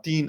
3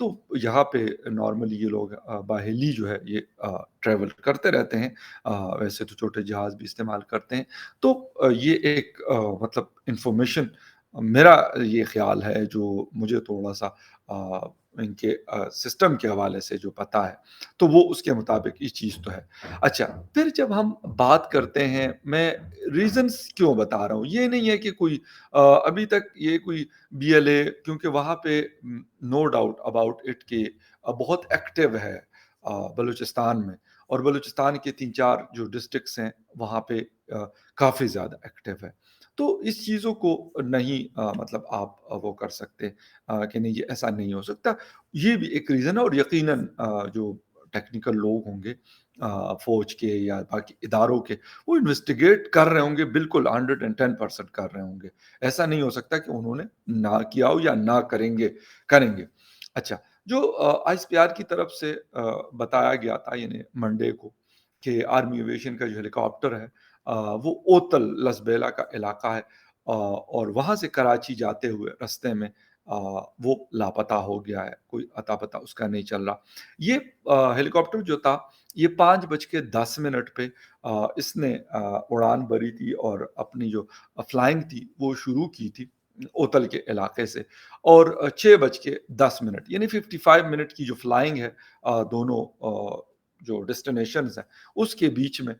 تو یہاں پہ نارملی یہ لوگ باہلی جو ہے یہ ٹریول کرتے رہتے ہیں، ویسے تو چھوٹے جہاز بھی استعمال کرتے ہیں۔ تو یہ ایک مطلب انفارمیشن، میرا یہ خیال ہے جو مجھے تھوڑا-سا ان کے سسٹم کے حوالے سے جو پتہ ہے، تو وہ اس کے مطابق یہ چیز تو ہے۔ اچھا، پھر جب ہم بات کرتے ہیں، میں ریزنس کیوں بتا رہا ہوں، یہ نہیں ہے کہ کوئی ابھی تک یہ کوئی بی ایل اے، کیونکہ وہاں پہ نو ڈاؤٹ اباؤٹ اٹ کہ بہت ایکٹیو ہے بلوچستان میں، اور بلوچستان کے 3-4 جو ڈسٹرکٹس ہیں وہاں پہ کافی زیادہ ایکٹیو ہے۔ تو اس چیزوں کو نہیں مطلب آپ وہ کر سکتے کہ نہیں یہ ایسا نہیں ہو سکتا۔ یہ بھی ایک ریزن ہے، اور یقیناً جو ٹیکنیکل لوگ ہوں گے فوج کے یا باقی اداروں کے، وہ انویسٹیگیٹ کر رہے ہوں گے، بالکل 110% کر رہے ہوں گے۔ ایسا نہیں ہو سکتا کہ انہوں نے نہ کیا ہو یا نہ کریں گے۔ اچھا، جو آئی ایس پی آر کی طرف سے بتایا گیا تھا یعنی منڈے کو کہ آرمی ایویشن کا جو ہیلی کاپٹر ہے وہ اوتل لسبیلا کا علاقہ ہے، اور وہاں سے کراچی جاتے ہوئے رستے میں وہ لاپتہ ہو گیا ہے، کوئی اتا پتہ اس کا نہیں چل رہا۔ یہ ہیلی کاپٹر جو تھا یہ 5:10 پہ اس نے اڑان بھری تھی اور اپنی جو فلائنگ تھی وہ شروع کی تھی اوتل کے علاقے سے، اور 6:10 یعنی 55 منٹ کی جو فلائنگ ہے دونوں جو ڈسٹینیشنز ہیں اس کے بیچ میں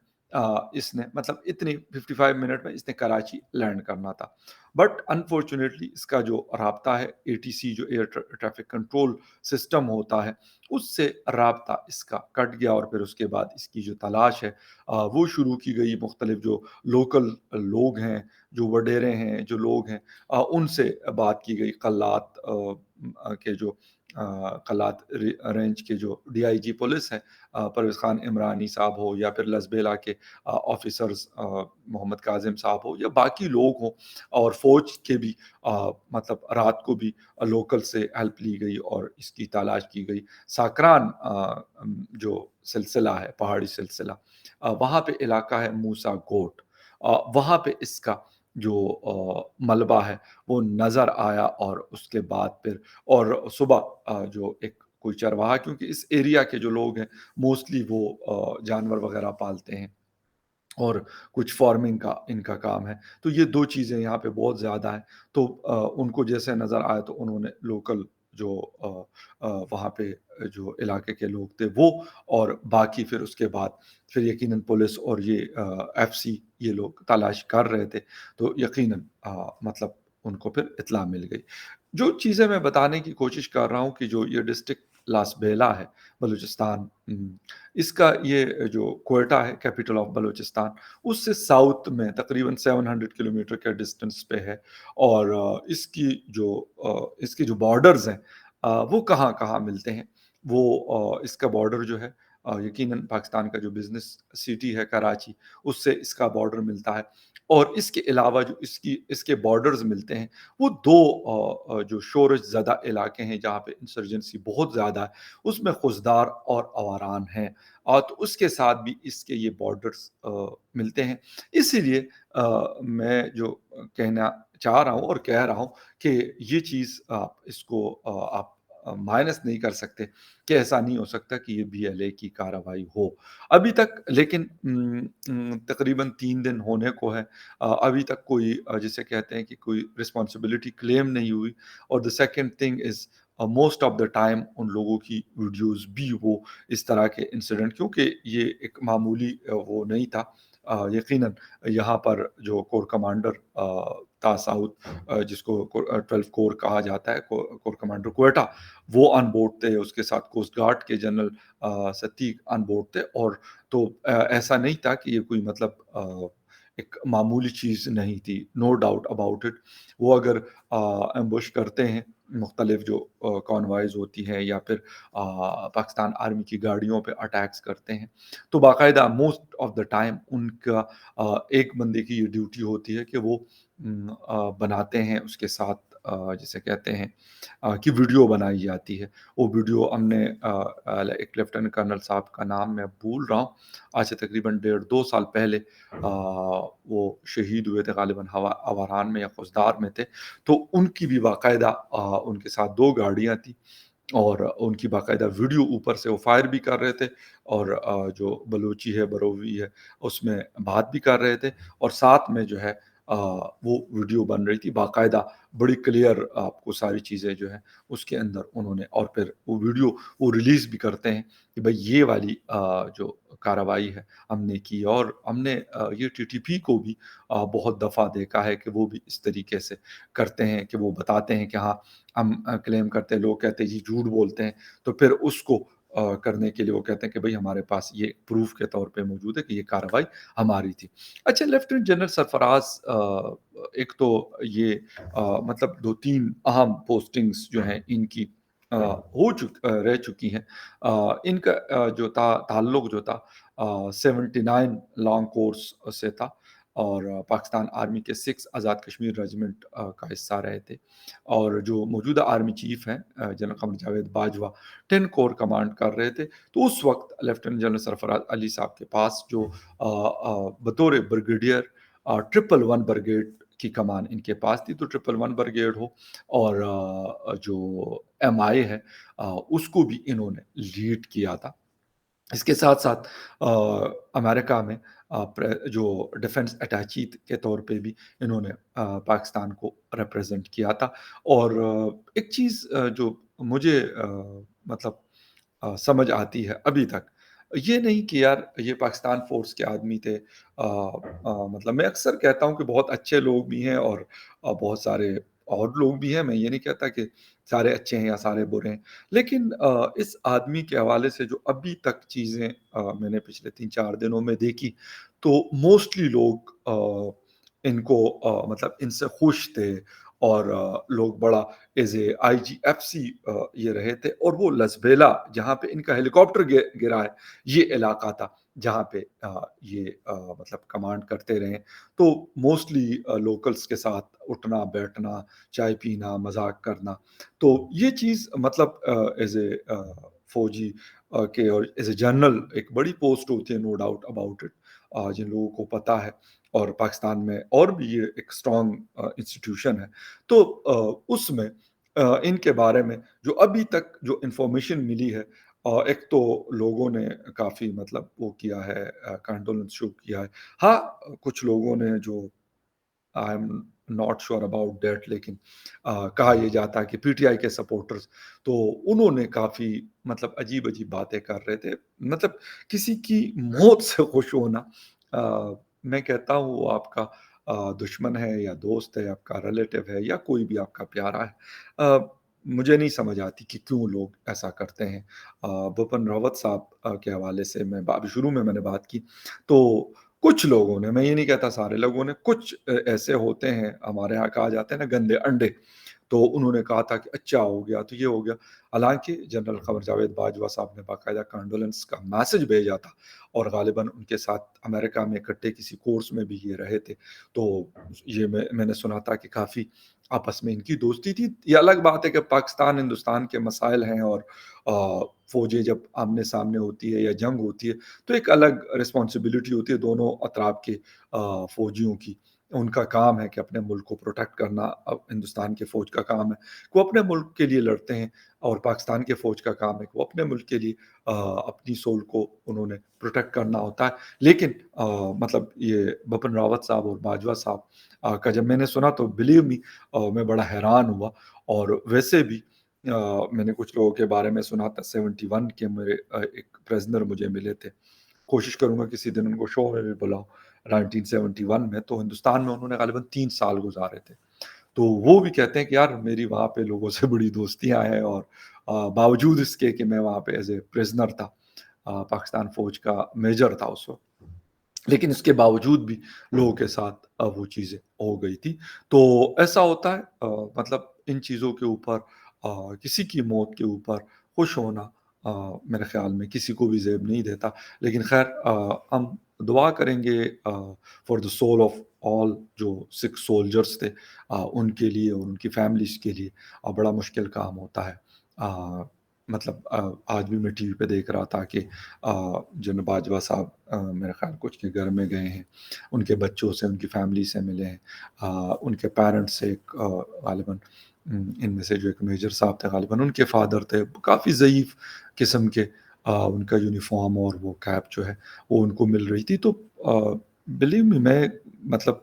اس نے مطلب اتنی 55 منٹ میں اس نے کراچی لینڈ کرنا تھا، بٹ انفارچونیٹلی اس کا جو رابطہ ہے اے ٹی سی جو ایئر ٹریفک کنٹرول سسٹم ہوتا ہے اس سے رابطہ اس کا کٹ گیا، اور پھر اس کے بعد اس کی جو تلاش ہے وہ شروع کی گئی۔ مختلف جو لوکل لوگ ہیں، جو وڈیرے ہیں، جو لوگ ہیں، ان سے بات کی گئی، قلات کے جو قلات رینج کے جو ڈی آئی جی پولیس ہے پرویز خان عمرانی صاحب ہو، یا پھر لسبیلا کے آفیسرز محمد کاظم صاحب ہو، یا باقی لوگ ہوں، اور فوج کے بھی مطلب رات کو بھی لوکل سے ہیلپ لی گئی اور اس کی تلاش کی گئی۔ ساکران جو سلسلہ ہے، پہاڑی سلسلہ، وہاں پہ علاقہ ہے موسیٰ گوٹ، وہاں پہ اس کا جو ملبہ ہے وہ نظر آیا، اور اس کے بعد پھر اور صبح جو ایک کوئی چرواہا، کیونکہ اس ایریا کے جو لوگ ہیں موسٹلی وہ جانور وغیرہ پالتے ہیں اور کچھ فارمنگ کا ان کا کام ہے، تو یہ دو چیزیں یہاں پہ بہت زیادہ ہیں۔ تو ان کو جیسے نظر آیا تو انہوں نے لوکل جو وہاں پہ جو علاقے کے لوگ تھے وہ، اور باقی پھر اس کے بعد پھر یقیناً پولیس اور یہ ایف سی یہ لوگ تلاش کر رہے تھے، تو یقیناً مطلب ان کو پھر اطلاع مل گئی۔ جو چیزیں میں بتانے کی کوشش کر رہا ہوں کہ جو یہ ڈسٹرکٹ لاس بیلا ہے بلوچستان، اس کا یہ جو کوئٹہ ہے کیپٹل آف بلوچستان، اس سے ساؤتھ میں تقریباً 700 کلومیٹر کے ڈسٹنس پہ ہے، اور اس کی جو بارڈرز ہیں وہ کہاں کہاں ملتے ہیں، وہ اس کا بارڈر جو ہے یقیناً پاکستان کا جو بزنس سٹی ہے کراچی، اس سے اس کا بارڈر ملتا ہے، اور اس کے علاوہ جو اس کے بارڈرز ملتے ہیں وہ دو جو شورش زدہ علاقے ہیں جہاں پہ انسرجنسی بہت زیادہ ہے، اس میں خزدار اور اواران ہیں، اور تو اس کے ساتھ بھی اس کے یہ بارڈرز ملتے ہیں۔ اسی لیے میں جو کہنا چاہ رہا ہوں اور کہہ رہا ہوں کہ یہ چیز آپ اس کو آپ مائنس نہیں کر سکتے کہ ایسا نہیں ہو سکتا کہ یہ بی ایل اے کی کارروائی ہو ابھی تک، لیکن تقریباً 3 دن ہونے کو ہے، ابھی تک کوئی جسے کہتے ہیں کہ کوئی رسپانسبلٹی کلیم نہیں ہوئی، اور the second thing is most of the time ان لوگوں کی ویڈیوز بھی وہ اس طرح کے انسیڈنٹ، کیونکہ یہ ایک معمولی وہ نہیں تھا، یقیناً یہاں پر جو کور کمانڈر تھا ساؤتھ، جس کو 12 کور کہا جاتا ہے، کور کمانڈر کوئٹہ، وہ آن بورڈ تھے، اس کے ساتھ کوسٹ گارڈ کے جنرل ستیق آن بورڈ تھے، اور تو ایسا نہیں تھا کہ یہ کوئی مطلب ایک معمولی چیز نہیں تھی، نو ڈاؤٹ اباؤٹ اٹ۔ وہ اگر ایمبوش کرتے ہیں، مختلف جو کانوائز ہوتی ہیں یا پھر پاکستان آرمی کی گاڑیوں پہ اٹیکس کرتے ہیں، تو باقاعدہ موسٹ آف دا ٹائم ان کا ایک بندے کی یہ ڈیوٹی ہوتی ہے کہ وہ بناتے ہیں اس کے ساتھ جسے کہتے ہیں کہ ویڈیو بنائی جاتی ہے۔ وہ ویڈیو ہم نے ایک لیفٹیننٹ کرنل صاحب کا نام میں بھول رہا ہوں، آج سے تقریباً 1.5-2 سال پہلے وہ شہید ہوئے تھے، غالباً اواران میں یا خزدار میں تھے، تو ان کی بھی باقاعدہ ان کے ساتھ 2 گاڑیاں تھیں، اور ان کی باقاعدہ ویڈیو اوپر سے وہ فائر بھی کر رہے تھے، اور جو بلوچی ہے، بروی ہے، اس میں بات بھی کر رہے تھے، اور ساتھ میں جو ہے وہ ویڈیو بن رہی تھی باقاعدہ، بڑی کلیئر آپ کو ساری چیزیں جو ہیں اس کے اندر انہوں نے، اور پھر وہ ویڈیو وہ ریلیز بھی کرتے ہیں کہ بھئی یہ والی جو کارروائی ہے ہم نے کی، اور ہم نے یہ ٹی ٹی پی کو بھی بہت دفعہ دیکھا ہے کہ وہ بھی اس طریقے سے کرتے ہیں کہ وہ بتاتے ہیں کہ ہاں ہم کلیم کرتے ہیں، لوگ کہتے ہیں جی جھوٹ بولتے ہیں، تو پھر اس کو کرنے کے لیے وہ کہتے ہیں کہ بھئی ہمارے پاس یہ پروف کے طور پہ موجود ہے کہ یہ کارروائی ہماری تھی۔ اچھا، لیفٹیننٹ جنرل سرفراز ایک تو یہ مطلب 2-3 اہم پوسٹنگز جو ہیں ان کی رہ چکی ہیں۔ ان کا جو تعلق جو تھا 79 لانگ کورس سے تھا، اور پاکستان آرمی کے 6 آزاد کشمیر ریجمنٹ کا حصہ رہے تھے، اور جو موجودہ آرمی چیف ہیں جنرل قمر جاوید باجوہ 10 کور کمانڈ کر رہے تھے، تو اس وقت لیفٹیننٹ جنرل سرفراز علی صاحب کے پاس جو بطور بریگیڈیئر 111 بریگیڈ کی کمان ان کے پاس تھی، تو 111 بریگیڈ ہو، اور جو ایم آئی ہے اس کو بھی انہوں نے لیڈ کیا تھا۔ اس کے ساتھ ساتھ امریکہ میں جو ڈیفنس اٹیچی کے طور پہ بھی انہوں نے پاکستان کو ریپرزینٹ کیا تھا، اور ایک چیز جو مجھے مطلب سمجھ آتی ہے ابھی تک، یہ نہیں کہ یار یہ پاکستان فورس کے آدمی تھے، مطلب میں اکثر کہتا ہوں کہ بہت اچھے لوگ بھی ہیں، اور بہت سارے اور لوگ بھی ہیں، میں یہ نہیں کہتا کہ سارے اچھے ہیں یا سارے برے ہیں، لیکن اس آدمی کے حوالے سے جو ابھی تک چیزیں میں نے پچھلے 3-4 دنوں میں دیکھی، تو موسٹلی لوگ ان کو مطلب ان سے خوش تھے، اور لوگ بڑا as a I G F C یہ رہے تھے، اور وہ لسبیلا جہاں پہ ان کا ہیلی کاپٹر گرا ہے، یہ علاقہ تھا جہاں پہ یہ مطلب کمانڈ کرتے رہے، تو موسٹلی لوکلز کے ساتھ اٹھنا بیٹھنا، چائے پینا، مذاق کرنا، تو یہ چیز مطلب ایز اے فوجی کے، اور ایز اے جنرل ایک بڑی پوسٹ ہوتی ہے، نو ڈاؤٹ اباؤٹ اٹ، جن لوگوں کو پتہ ہے، اور پاکستان میں اور بھی یہ ایک اسٹرانگ انسٹیٹیوشن ہے، تو اس میں ان کے بارے میں جو ابھی تک جو انفارمیشن ملی ہے، ایک تو لوگوں نے کافی مطلب وہ کیا ہے، کنڈولنس شو کیا ہے، ہاں کچھ لوگوں نے جو I am not sure about that, لیکن کہا یہ جاتا ہے کہ پی ٹی آئی کے سپورٹرز، تو انہوں نے کافی مطلب عجیب عجیب باتیں کر رہے تھے، مطلب کسی کی موت سے خوش ہونا، میں کہتا ہوں وہ آپ کا دشمن ہے یا دوست ہے، آپ کا ریلیٹو ہے، یا کوئی بھی آپ کا پیارا ہے، مجھے نہیں سمجھ آتی کہ کیوں لوگ ایسا کرتے ہیں۔ بپن راوت صاحب کے حوالے سے میں شروع میں نے بات کی، تو کچھ لوگوں نے، میں یہ نہیں کہتا سارے لوگوں نے، کچھ ایسے ہوتے ہیں، ہمارے ہاں کہا جاتا ہے نا گندے انڈے، تو انہوں نے کہا تھا کہ اچھا ہو گیا تو یہ ہو گیا، حالانکہ جنرل قمر جاوید باجوہ صاحب نے باقاعدہ کانڈولنس کا میسج بھیجا تھا، اور غالباً ان کے ساتھ امریکہ میں اکٹھے کسی کورس میں بھی یہ رہے تھے، تو یہ میں نے سنا تھا کہ کافی آپس میں ان کی دوستی تھی۔ یہ الگ بات ہے کہ پاکستان ہندوستان کے مسائل ہیں، اور فوجیں جب آمنے سامنے ہوتی ہے یا جنگ ہوتی ہے، تو ایک الگ رسپانسبلٹی ہوتی ہے دونوں اطراف کے فوجیوں کی، ان کا کام ہے کہ اپنے ملک کو پروٹیکٹ کرنا، اب ہندوستان کے فوج کا کام ہے کہ وہ اپنے ملک کے لیے لڑتے ہیں، اور پاکستان کے فوج کا کام ہے کہ وہ اپنے ملک کے لیے اپنی سول کو انہوں نے پروٹیکٹ کرنا ہوتا ہے، لیکن مطلب یہ بپن راوت صاحب اور باجوہ صاحب کا جب میں نے سنا تو بلیو می میں بڑا حیران ہوا، اور ویسے بھی میں نے کچھ لوگوں کے بارے میں سنا تھا، 71 کے میرے ایک پریزنر مجھے ملے تھے، کوشش کروں گا کسی دن ان کو شو میں بھی بلاؤں، 1971 میں، تو ہندوستان میں انہوں نے غالباً 3 سال گزارے تھے، تو وہ بھی کہتے ہیں کہ یار میری وہاں پہ لوگوں سے بڑی دوستیاں ہیں، اور باوجود اس کے کہ میں وہاں پہ ایز اے پریزنر تھا، پاکستان فوج کا میجر تھا اس وقت، لیکن اس کے باوجود بھی لوگوں کے ساتھ وہ چیزیں ہو گئی تھی، تو ایسا ہوتا ہے، مطلب ان چیزوں کے اوپر کسی کی موت کے اوپر خوش ہونا میرے خیال میں کسی کو بھی زیب نہیں دیتا، لیکن خیر ہم دعا کریں گے for the soul of all جو 6 سولجرز تھے، ان کے لیے اور ان کی فیملیز کے لیے بڑا مشکل کام ہوتا ہے، مطلب آج بھی میں ٹی وی پہ دیکھ رہا تھا کہ جن باجوہ صاحب میرے خیال کچھ کے گھر میں گئے ہیں، ان کے بچوں سے، ان کی فیملی سے ملے ہیں، ان کے پیرنٹس سے غالباً ان میں سے جو ایک میجر صاحب تھے غالباً ان کے فادر تھے، کافی ضعیف قسم کے، ان کا یونیفارم اور وہ کیپ جو ہے وہ ان کو مل رہی تھی۔ تو بلیو می، میں مطلب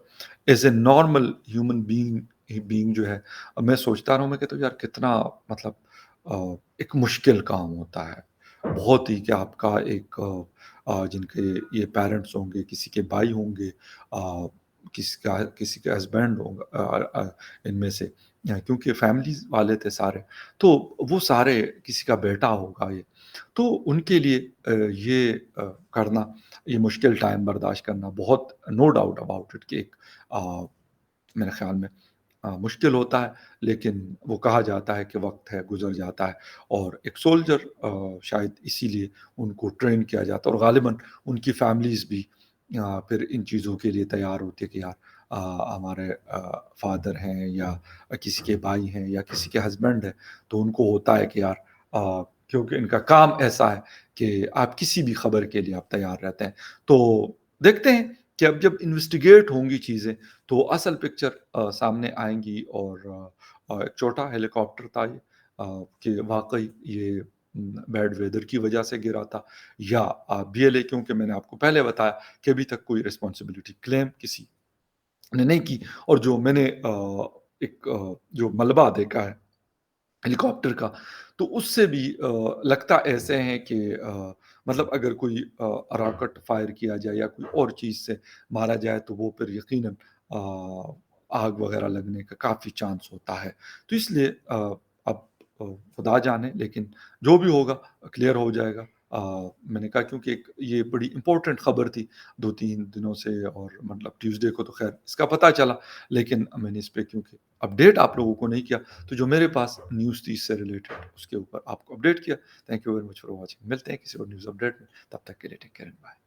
as a normal human being جو ہے، میں سوچتا رہا ہوں، میں کہتا ہوں یار کتنا مطلب ایک مشکل کام ہوتا ہے بہت ہی، کہ آپ کا ایک جن کے یہ پیرنٹس ہوں گے، کسی کے بھائی ہوں گے، کسی کا ہسبینڈ ہوگا، ان میں سے، کیونکہ فیملیز والے تھے سارے، تو وہ سارے کسی کا بیٹا ہوگا یہ، تو ان کے لیے یہ کرنا، یہ مشکل ٹائم برداشت کرنا بہت، نو ڈاؤٹ اباؤٹ اٹ، کہ ایک میرے خیال میں مشکل ہوتا ہے، لیکن وہ کہا جاتا ہے کہ وقت ہے گزر جاتا ہے، اور ایک سولجر شاید اسی لیے ان کو ٹرین کیا جاتا ہے، اور غالباً ان کی فیملیز بھی پھر ان چیزوں کے لیے تیار ہوتی ہے کہ یار ہمارے فادر ہیں یا کسی کے بھائی ہیں یا کسی کے ہسبینڈ ہیں، تو ان کو ہوتا ہے کہ یار کیونکہ ان کا کام ایسا ہے کہ آپ کسی بھی خبر کے لیے آپ تیار رہتے ہیں۔ تو دیکھتے ہیں کہ اب جب انویسٹیگیٹ ہوں گی چیزیں تو اصل پکچر سامنے آئیں گی، اور ایک چھوٹا ہیلی کاپٹر تھا یہ، کہ واقعی یہ بیڈ ویدر کی وجہ سے گرا تھا، یا بی ایل اے، کیونکہ میں نے آپ کو پہلے بتایا کہ ابھی تک کوئی رسپانسبلٹی کلیم کسی نے نہیں کی، اور جو میں نے ایک جو ملبہ دیکھا ہے ہیلی کاپٹر کا، تو اس سے بھی لگتا ایسے ہیں کہ مطلب اگر کوئی راکٹ فائر کیا جائے یا کوئی اور چیز سے مارا جائے تو وہ پھر یقیناً آگ وغیرہ لگنے کا کافی چانس ہوتا ہے۔ تو اس لیے اب خدا جانے، لیکن جو بھی ہوگا کلیئر ہو جائے گا۔ میں نے کہا کیونکہ ایک یہ بڑی امپورٹنٹ خبر تھی 2-3 دنوں سے، اور مطلب ٹیوزڈے کو تو خیر اس کا پتہ چلا، لیکن میں نے اس پہ کیونکہ اپڈیٹ آپ لوگوں کو نہیں کیا، تو جو میرے پاس نیوز تھی اس سے ریلیٹڈ، اس کے اوپر آپ کو اپڈیٹ کیا۔ Thank you very much for watching, ملتے ہیں کسی اور نیوز اپڈیٹ میں، تب تک کے لیے ٹیک کیئر، بائے۔